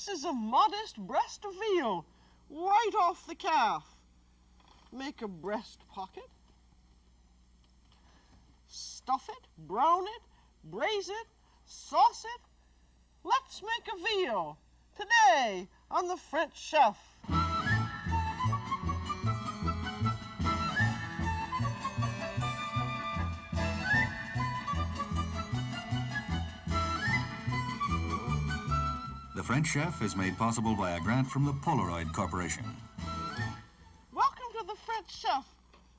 This is a modest breast of veal, right off the calf. Make a breast pocket. Stuff it, brown it, braise it, sauce it. Let's make a veal today on the French Chef. The French Chef is made possible by a grant from the Polaroid Corporation. Welcome to the French Chef.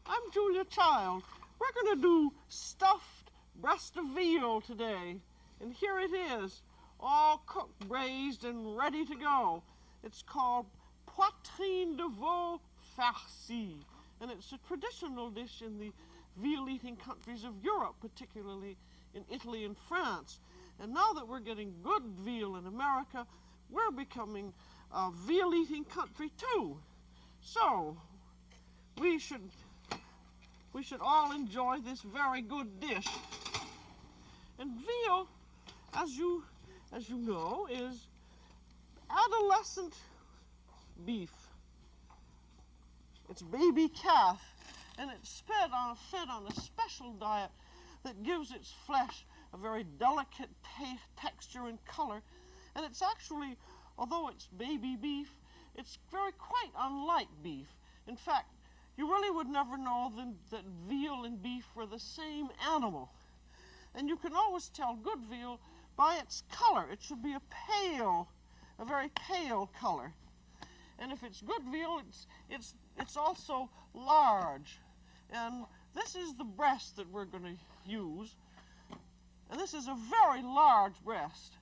I'm Julia Child. We're going to do stuffed breast of veal today. And here it is, all cooked, braised, and ready to go. It's called Poitrina de veau Farcie. And it's a traditional dish in the veal-eating countries of Europe, particularly in Italy and France. And now that we're getting good veal in America, we're becoming a veal-eating country too. So we should all enjoy this very good dish. And veal, as you know, is adolescent beef. It's baby calf, and it's fed on a special diet that gives its flesh a very delicate texture and color. And it's actually, although it's baby beef, it's quite unlike beef. In fact, you really would never know that veal and beef were the same animal. And you can always tell good veal by its color. It should be a very pale color. And if it's good veal, it's also large. And this is the breast that we're going to use. And this is a very large breast.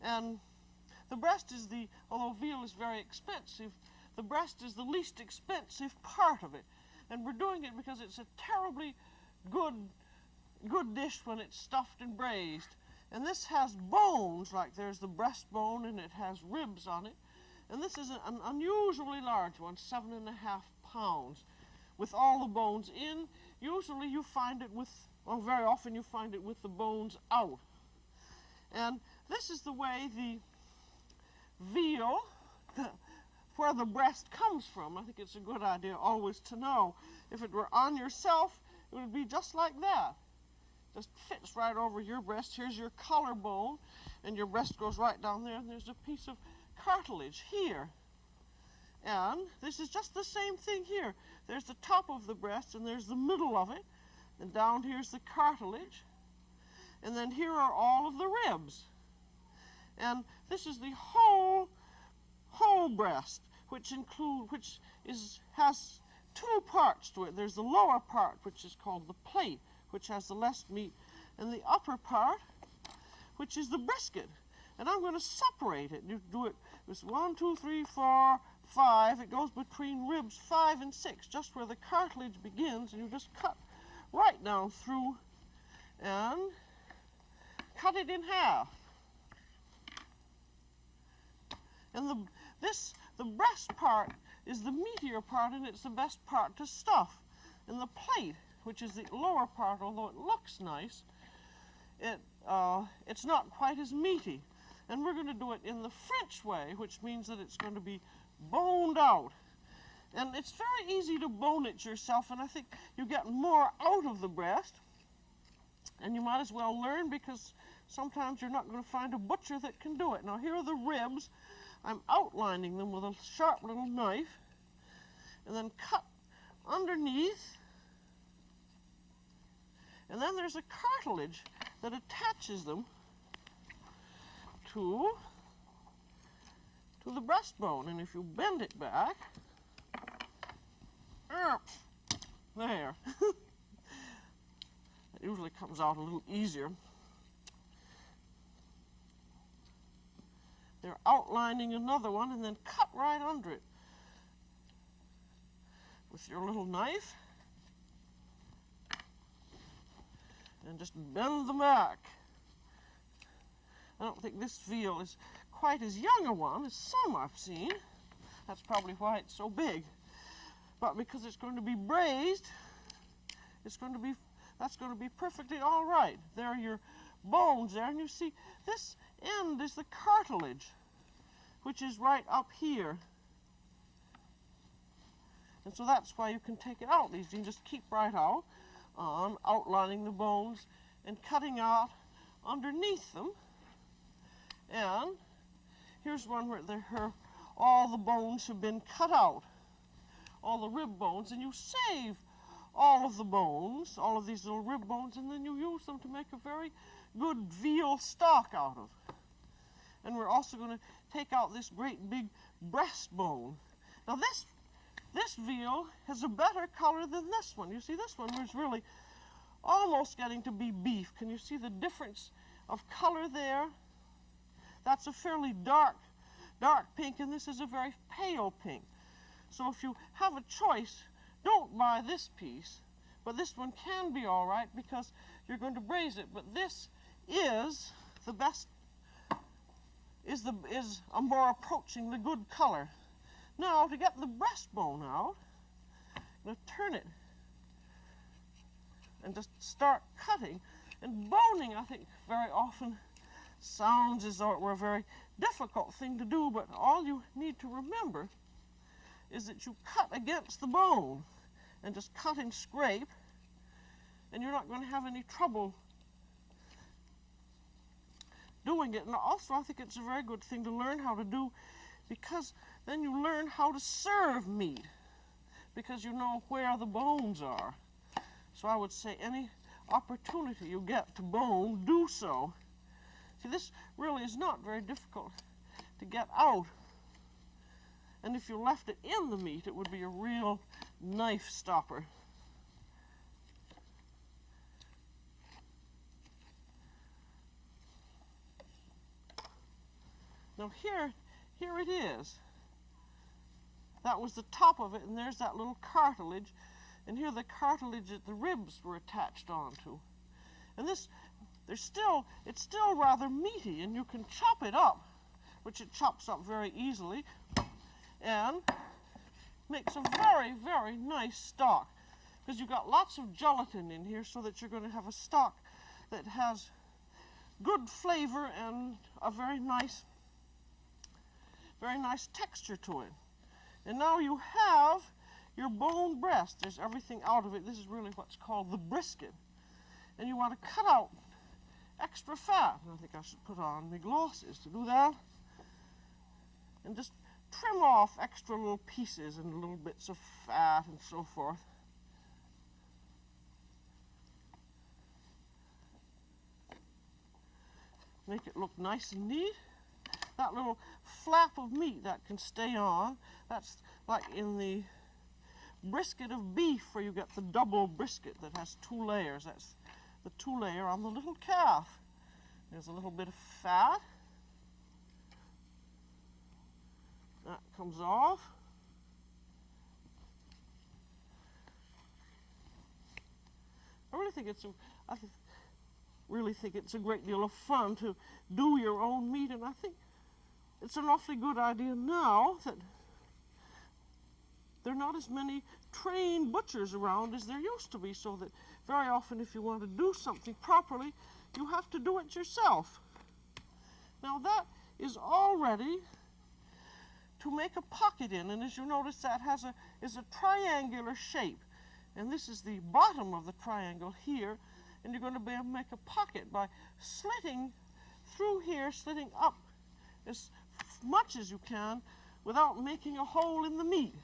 And the breast is although veal is very expensive, the breast is the least expensive part of it. And we're doing it because it's a terribly good dish when it's stuffed and braised. And this has bones, like there's the breastbone, and it has ribs on it. And this is an unusually large one, 7.5 pounds, with all the bones in. Usually you find it very often you find it with the bones out. And this is the way the veal, where the breast comes from. I think it's a good idea always to know. If it were on yourself, it would be just like that. Just fits right over your breast. Here's your collarbone, and your breast goes right down there, and there's a piece of cartilage here. And this is just the same thing here. There's the top of the breast, and there's the middle of it, and down here's the cartilage, and then here are all of the ribs. And this is the whole breast, which has two parts to it. There's the lower part, which is called the plate, which has the less meat, and the upper part, which is the brisket. And I'm going to separate it. You do it. It's 1, 2, 3, 4, 5. It goes between ribs 5 and 6, just where the cartilage begins, and you just cut right down through and cut it in half. And the breast part is the meatier part, and it's the best part to stuff. And the plate, which is the lower part, although it looks nice, it's not quite as meaty. And we're going to do it in the French way, which means that it's going to be boned out. And it's very easy to bone it yourself, and I think you get more out of the breast. And you might as well learn, because sometimes you're not going to find a butcher that can do it. Now here are the ribs. I'm outlining them with a sharp little knife, and then cut underneath. And then there's a cartilage that attaches them to the breastbone. And if you bend it back, there. It usually comes out a little easier. They're outlining another one, and then cut right under it with your little knife, and just bend them back. I don't think this veal is quite as young a one as some I've seen. That's probably why it's so big. But because it's going to be braised, that's going to be perfectly all right. There are your bones there, and you see this end is the cartilage. which is right up here. And so that's why you can take it out easy. You can just keep right out on outlining the bones and cutting out underneath them. And here's one where all the bones have been cut out, all the rib bones, and you save all of the bones, all of these little rib bones, and then you use them to make a very good veal stock out of. And we're also going to take out this great big breastbone. Now this veal has a better color than this one. You see, this one was really almost getting to be beef. Can you see the difference of color there? That's a fairly dark pink, and this is a very pale pink. So if you have a choice, don't buy this piece, but this one can be all right because you're going to braise it. But this is the best, is more approaching the good color. Now, to get the breastbone out, I'm going to turn it and just start cutting. And boning, I think, very often sounds as though it were a very difficult thing to do, but all you need to remember is that you cut against the bone and just cut and scrape, and you're not going to have any trouble doing it. And also, I think it's a very good thing to learn how to do, because then you learn how to serve meat, because you know where the bones are. So I would say any opportunity you get to bone, do so. See, this really is not very difficult to get out. And if you left it in the meat, it would be a real knife stopper. Now here it is. That was the top of it, and there's that little cartilage, and here the cartilage that the ribs were attached onto. And this, it's still rather meaty, and you can chop it up, which it chops up very easily, and makes a very, very nice stock, because you've got lots of gelatin in here, so that you're going to have a stock that has good flavor and a very nice texture to it. And now you have your bone breast. There's everything out of it. This is really what's called the brisket. And you want to cut out extra fat. And I think I should put on my glasses to do that. And just trim off extra little pieces and little bits of fat and so forth. Make it look nice and neat. That little flap of meat that can stay on, that's like in the brisket of beef, where you get the double brisket that has 2 layers. That's the 2 layer on the little calf. There's a little bit of fat. That comes off. I really think it's a great deal of fun to do your own meat, and I think it's an awfully good idea now that there are not as many trained butchers around as there used to be, so that very often if you want to do something properly, you have to do it yourself. Now that is all ready to make a pocket in, and as you notice, that is a triangular shape, and this is the bottom of the triangle here, and you're going to be able to make a pocket by slitting through here, slitting up as much as you can without making a hole in the meat.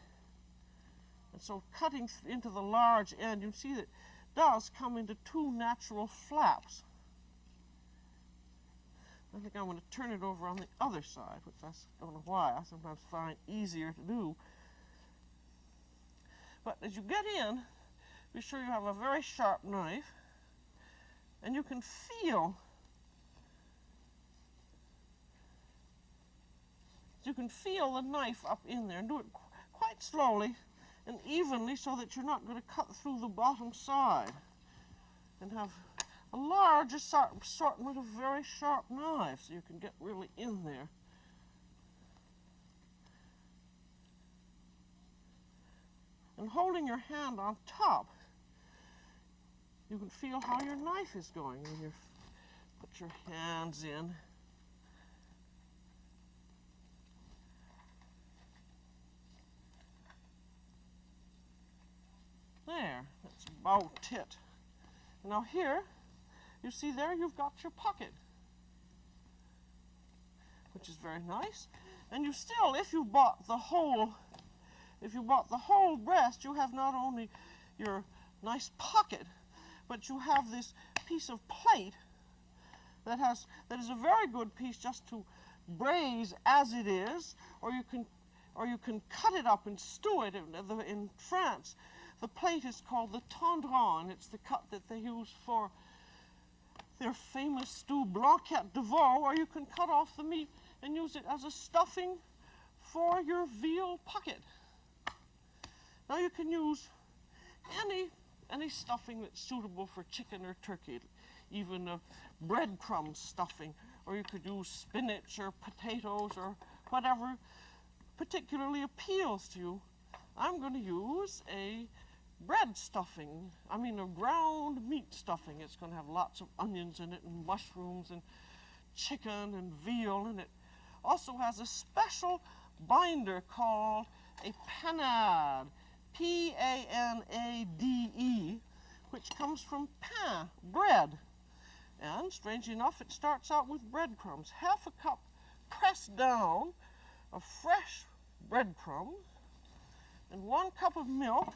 And so cutting into the large end, you see that it does come into 2 natural flaps. I think I'm going to turn it over on the other side, which I don't know why I sometimes find easier to do. But as you get in, be sure you have a very sharp knife, and you can feel the knife up in there, and do it quite slowly and evenly, so that you're not going to cut through the bottom side, and have a large assortment of very sharp knives, so you can get really in there. And holding your hand on top, you can feel how your knife is going when you put your hands in. about it. Now here, you see there, you've got your pocket, which is very nice. And you still, if you bought the whole breast, you have not only your nice pocket, but you have this piece of plate that is a very good piece just to braise as it is, or you can cut it up and stew it. In France, the plate is called the tendron. It's the cut that they use for their famous stew blanquette de veau, or you can cut off the meat and use it as a stuffing for your veal pocket. Now you can use any stuffing that's suitable for chicken or turkey, even a breadcrumb stuffing, or you could use spinach or potatoes or whatever particularly appeals to you. I'm going to use a bread stuffing, a ground meat stuffing. It's going to have lots of onions in it and mushrooms and chicken and veal, and it also has a special binder called a panade, P-A-N-A-D-E, which comes from pain, bread. And strangely enough, it starts out with breadcrumbs. Half a cup pressed down of fresh breadcrumbs and 1 cup of milk,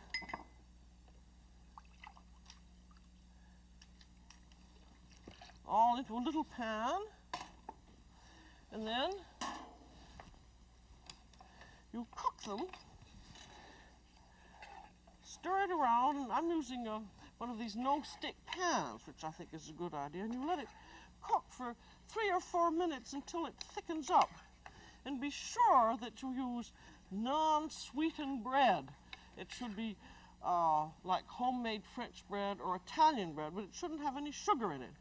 all into a little pan, and then you cook them, stir it around, and I'm using one of these no-stick pans, which I think is a good idea, and you let it cook for 3 or 4 minutes until it thickens up. And be sure that you use non-sweetened bread. It should be like homemade French bread or Italian bread, but it shouldn't have any sugar in it.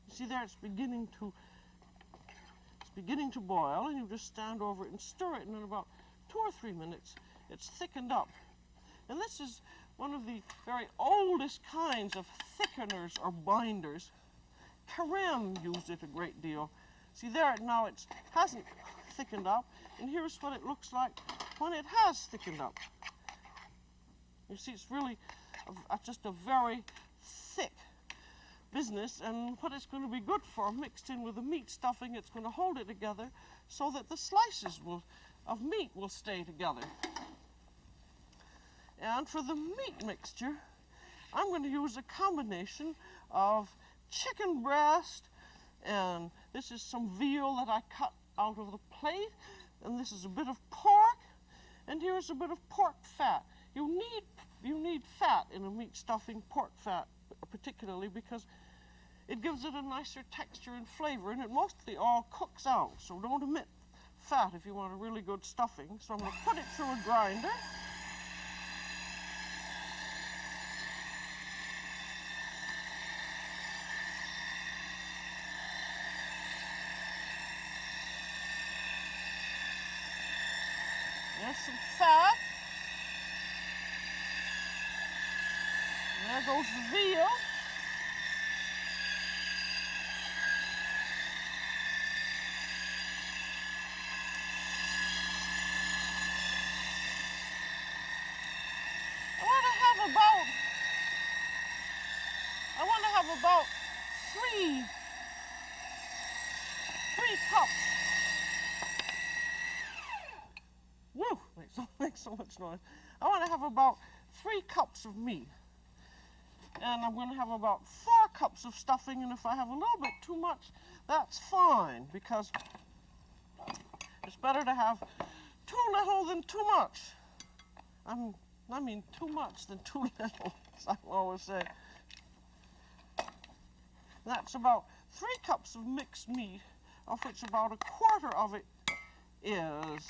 You see there, it's beginning to boil, and you just stand over it and stir it, and in about 2 or 3 minutes, it's thickened up. And this is one of the very oldest kinds of thickeners or binders. Carême used it a great deal. See there, now it hasn't thickened up, and here's what it looks like when it has thickened up. You see, it's really just a very thick business, and what it's going to be good for, mixed in with the meat stuffing, it's going to hold it together so that the slices of meat will stay together. And for the meat mixture, I'm going to use a combination of chicken breast, and this is some veal that I cut out of the plate, and this is a bit of pork, and here's a bit of pork fat. You need fat in a meat stuffing, pork fat particularly, because it gives it a nicer texture and flavor, and it mostly all cooks out, so don't omit fat if you want a really good stuffing. So I'm going to put it through a grinder. There's some fat. And there goes the veal. I want to have about three cups. Woo, makes so much noise. I want to have about 3 cups of meat. And I'm going to have about 4 cups of stuffing, and if I have a little bit too much, that's fine, because it's better to have too little than too much. I mean too much than too little, as I always say. That's about 3 cups of mixed meat, of which about a quarter of it is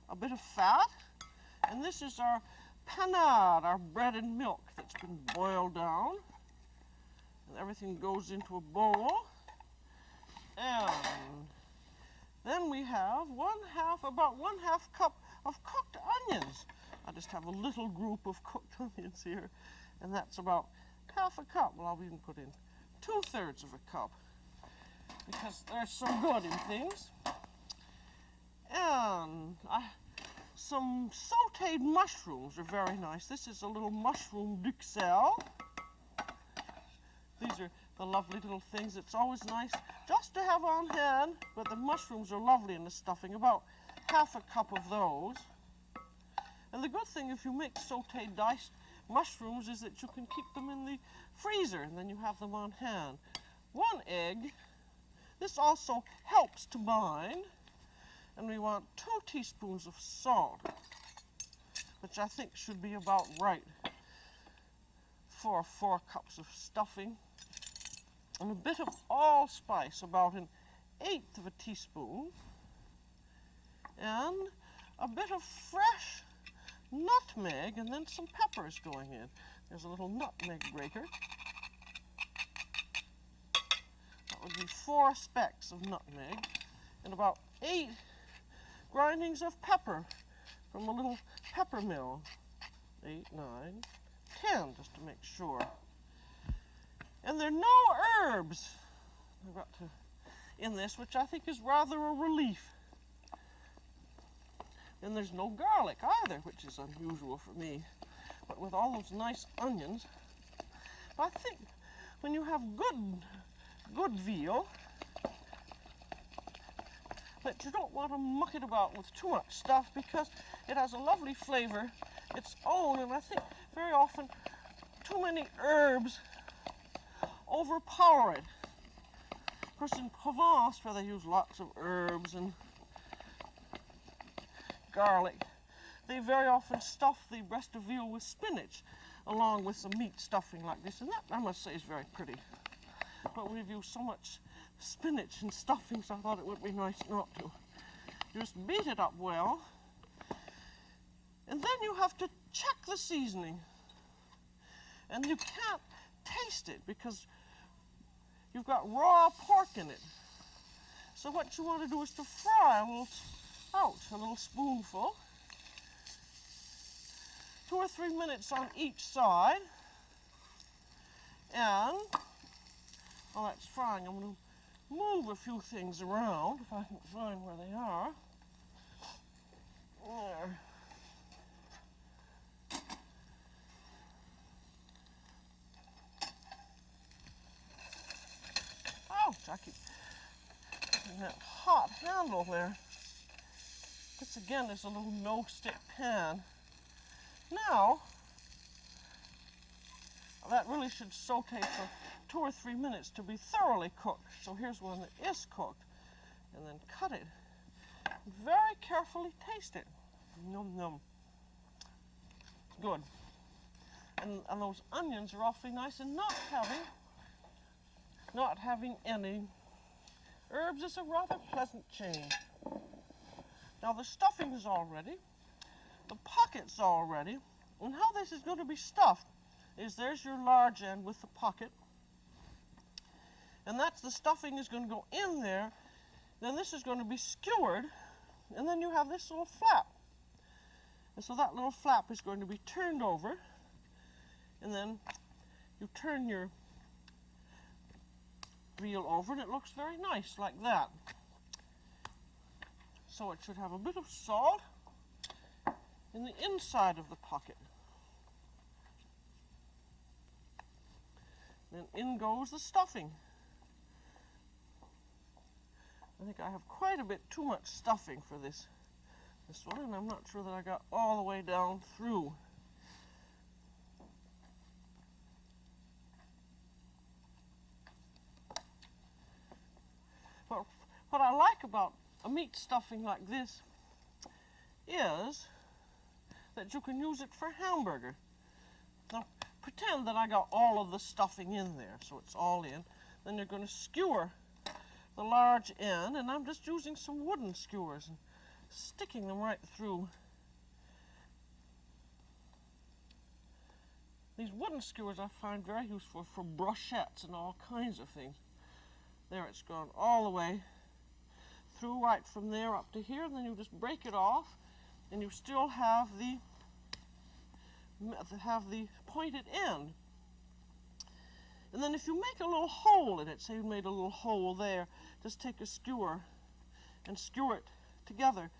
a bit of fat. And this is our panade, our bread and milk that's been boiled down. And everything goes into a bowl. And then we have about one half cup of cooked onions. I just have a little group of cooked onions here, and that's about half a cup. Well, I'll even put in 2/3 of a cup, because they're so good in things. And some sauteed mushrooms are very nice. This is a little mushroom duxelle. These are the lovely little things. It's always nice just to have on hand, but the mushrooms are lovely in the stuffing, about half a cup of those. And the good thing if you make sauteed diced mushrooms is that you can keep them in the freezer and then you have them on hand. 1 egg. This also helps to bind. And we want 2 teaspoons of salt, which I think should be about right for 4 cups of stuffing. And a bit of allspice, about 1/8 of a teaspoon. And a bit of fresh nutmeg, and then some peppers going in. There's a little nutmeg breaker. That would be 4 specks of nutmeg, and about 8 grindings of pepper from a little pepper mill. 8, 9, 10, just to make sure. And there are no herbs I've got to in this, which I think is rather a relief. And there's no garlic either, which is unusual for me. But with all those nice onions, but I think when you have good veal, but you don't want to muck it about with too much stuff because it has a lovely flavor, its own, and I think very often too many herbs overpower it. Of course, in Provence, where they use lots of herbs and garlic, they very often stuff the breast of veal with spinach along with some meat stuffing like this, and that, I must say, is very pretty. But we've used so much spinach and stuffing, so I thought it would be nice not to. Just beat it up well, and then you have to check the seasoning, and you can't taste it because you've got raw pork in it. So what you want to do is to fry a little spoonful, 2 or 3 minutes on each side, and while that's frying, I'm going to move a few things around if I can find where they are. There. Ouch, I keep getting that hot handle there. This again is a little no-stick pan. Now, that really should saute for 2 or 3 minutes to be thoroughly cooked. So here's one that is cooked. And then cut it. Very carefully taste it. Yum, yum. Good. And those onions are awfully nice, and not having any herbs is a rather pleasant change. Now the stuffing is all ready. The pocket's all ready. And how this is going to be stuffed is there's your large end with the pocket. And that's the stuffing is going to go in there. Then this is going to be skewered. And then you have this little flap. And so that little flap is going to be turned over. And then you turn your veal over and it looks very nice like that. So it should have a bit of salt in the inside of the pocket. Then in goes the stuffing. I think I have quite a bit too much stuffing for this one, and I'm not sure that I got all the way down through. But what I like about a meat stuffing like this is that you can use it for hamburger. Now, pretend that I got all of the stuffing in there, so it's all in. Then you're going to skewer the large end, and I'm just using some wooden skewers and sticking them right through. These wooden skewers I find very useful for brochettes and all kinds of things. There, it's gone all the way through, right from there up to here, and then you just break it off, and you still have the pointed end. And then if you make a little hole in it, say you made a little hole there, just take a skewer and skewer it together.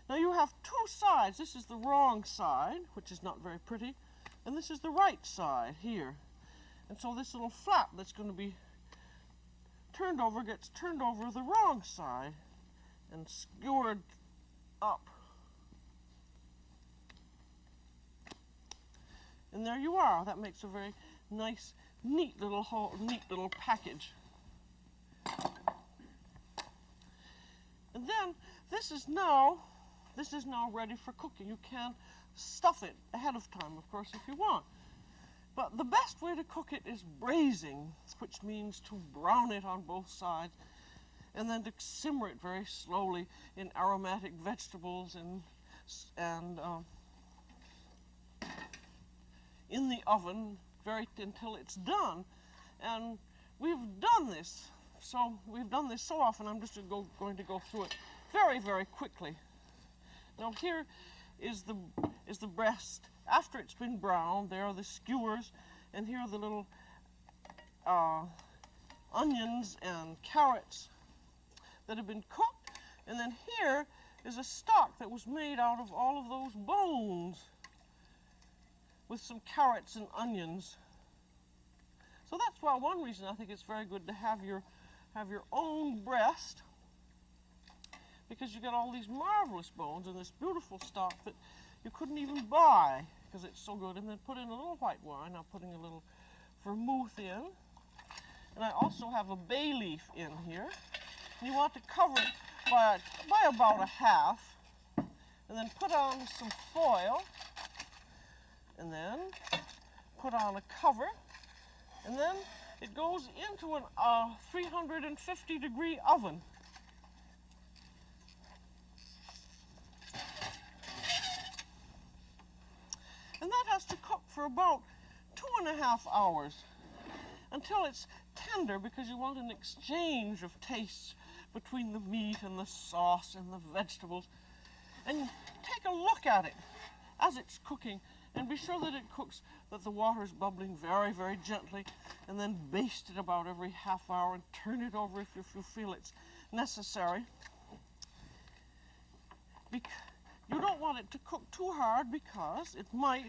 Now you have two sides. This is the wrong side, which is not very pretty, and this is the right side here. And so this little flap that's going to be turned over gets turned over the wrong side and skewered up. And there you are. That makes a very nice, neat little package. And then this is now ready for cooking. You can stuff it ahead of time, of course, if you want. But the best way to cook it is braising, which means to brown it on both sides and then to simmer it very slowly in aromatic vegetables and in the oven until it's done. And we've done this so often. I'm just going to go through it very, very quickly. Now here is the breast. After it's been browned, there are the skewers, and here are the little onions and carrots that have been cooked. And then here is a stock that was made out of all of those bones with some carrots and onions. So that's why one reason I think it's very good to have your own breast, because you get all these marvelous bones and this beautiful stock that you couldn't even buy because it's so good. And then put in a little white wine. I'm putting a little vermouth in. And I also have a bay leaf in here. And you want to cover it by about a half. And then put on some foil. And then put on a cover. And then it goes into a 350-degree oven. And that has to cook for about 2.5 hours until it's tender, because you want an exchange of tastes between the meat and the sauce and the vegetables. And take a look at it as it's cooking and be sure that it cooks, that the water is bubbling very, very gently, and then baste it about every half hour and turn it over if you feel it's necessary. You don't want it to cook too hard because it might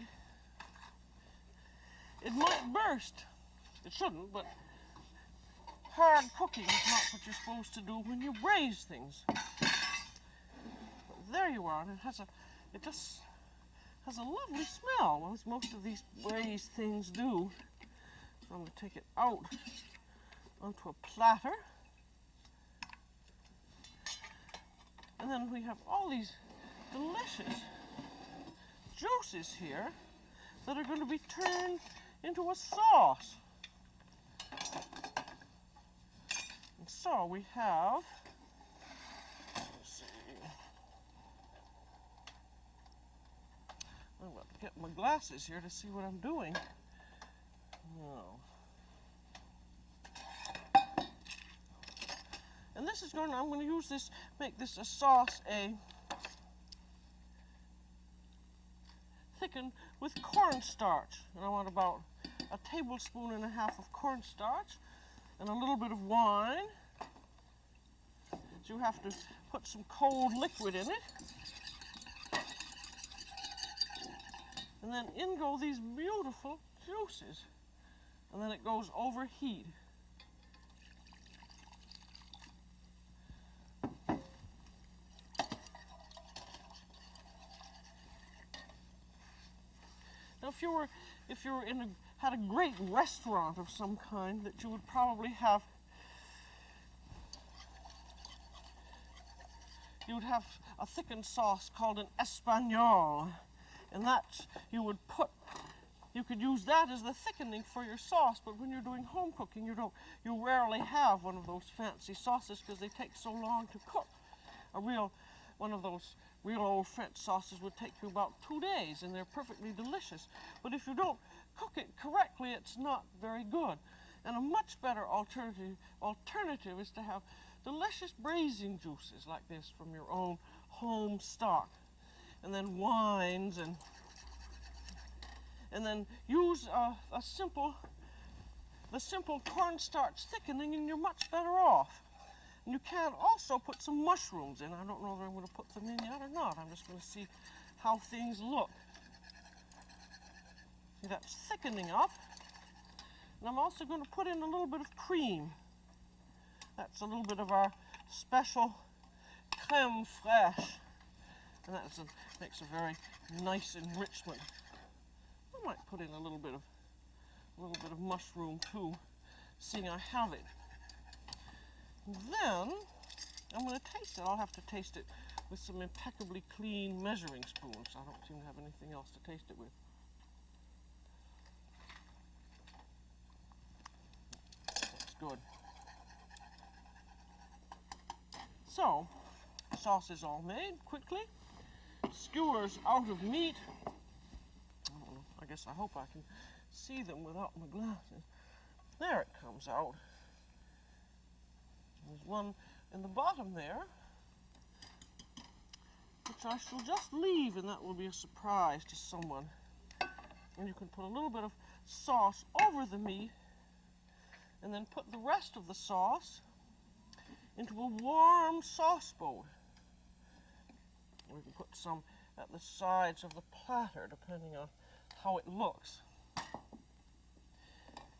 burst. It shouldn't, but hard cooking is not what you're supposed to do when you braise things. But there you are, and it just has a lovely smell, as most of these braised things do. So I'm going to take it out onto a platter. And then we have all these delicious juices here that are going to be turned into a sauce. And so we have, let's see, I'm going to get my glasses here to see what I'm doing. No. And this is I'm going to use this, make this a sauce, thickened with cornstarch. And I want about 1.5 tablespoons of cornstarch and a little bit of wine. So you have to put some cold liquid in it. And then in go these beautiful juices. And then it goes over heat. Now, if you were had a great restaurant of some kind, that you would probably have, you would have a thickened sauce called an espagnole, and that you could use that as the thickening for your sauce. But when you're doing home cooking, you rarely have one of those fancy sauces because they take so long to cook. One of those real old French sauces would take you about 2 days, and they're perfectly delicious. But if you don't cook it correctly, it's not very good. And a much better alternative is to have delicious braising juices like this from your own home stock, and then wines, and then use the simple cornstarch thickening, and you're much better off. And you can also put some mushrooms in. I don't know if I'm going to put them in yet or not. I'm just going to see how things look. See, that's thickening up. And I'm also going to put in a little bit of cream. That's a little bit of our special crème fraîche. And that makes a very nice enrichment. I might put in a little bit of mushroom too, seeing I have it. And then I'm going to taste it. I'll have to taste it with some impeccably clean measuring spoons. I don't seem to have anything else to taste it with. That's good. So, sauce is all made quickly. Skewers out of meat. I guess I hope I can see them without my glasses. There it comes out. There's one in the bottom there, which I shall just leave, and that will be a surprise to someone. And you can put a little bit of sauce over the meat, and then put the rest of the sauce into a warm sauce bowl. We can put some at the sides of the platter, depending on how it looks.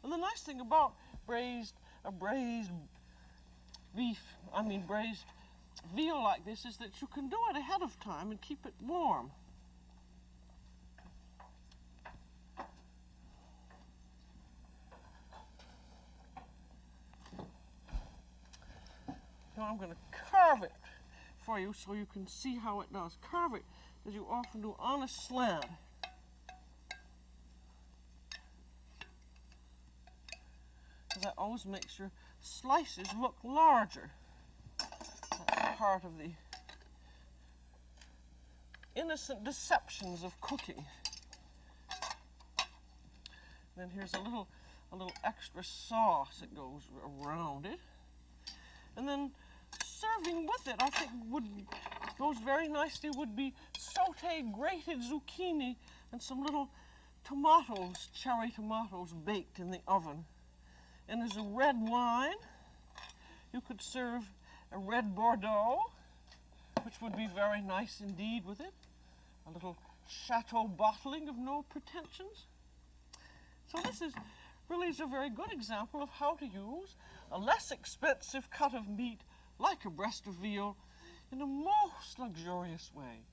And the nice thing about braised veal like this is that you can do it ahead of time and keep it warm. Now I'm going to carve it for you so you can see how it does. Carve it as you often do on a slant. That always makes your slices look larger. That's part of the innocent deceptions of cooking. Then here's a little extra sauce that goes around it. And then serving with it, I think goes very nicely would be sauteed grated zucchini and some little tomatoes, cherry tomatoes baked in the oven. And as a red wine, you could serve a red Bordeaux, which would be very nice indeed with it. A little chateau bottling of no pretensions. So this is really a very good example of how to use a less expensive cut of meat like a breast of veal in a most luxurious way.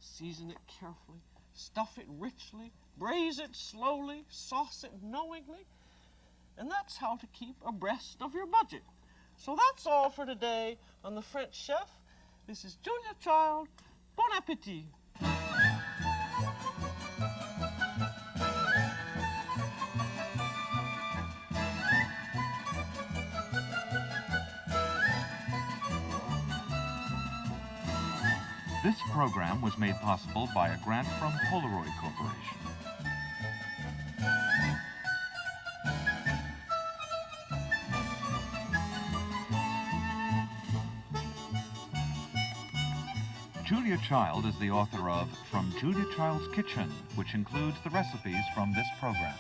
Season it carefully, stuff it richly, braise it slowly, sauce it knowingly, and that's how to keep abreast of your budget. So that's all for today on The French Chef. This is Julia Child. Bon appétit! This program was made possible by a grant from Polaroid Corporation. Julia Child is the author of From Julia Child's Kitchen, which includes the recipes from this program.